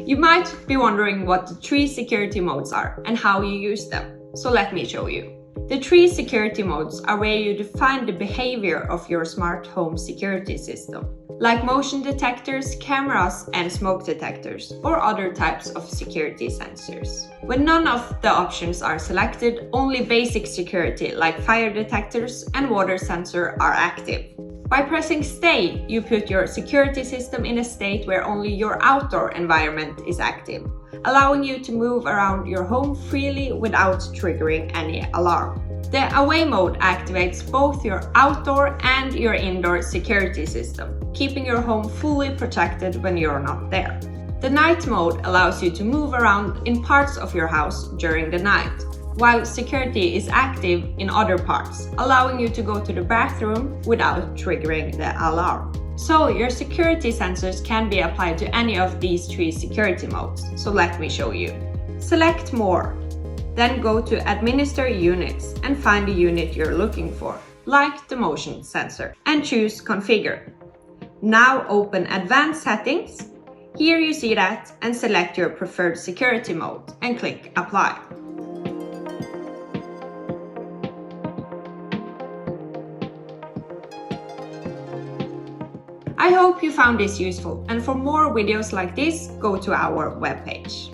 You might be wondering what the 3 security modes are and how you use them, so let me show you. The 3 security modes are where you define the behavior of your smart home security system, like motion detectors, cameras, and smoke detectors, or other types of security sensors. When none of the options are selected, only basic security like fire detectors and water sensor are active. By pressing stay, you put your security system in a state where only your outdoor environment is active, allowing you to move around your home freely without triggering any alarm. The away mode activates both your outdoor and your indoor security system, keeping your home fully protected when you're not there. The night mode allows you to move around in parts of your house during the night, while security is active in other parts, allowing you to go to the bathroom without triggering the alarm. So your security sensors can be applied to any of these 3 security modes. So let me show you. Select More. Then go to Administer Units and find the unit you're looking for, like the motion sensor, and choose Configure. Now open Advanced Settings. Here you see that, and select your preferred security mode and click Apply. I hope you found this useful, and for more videos like this, go to our webpage.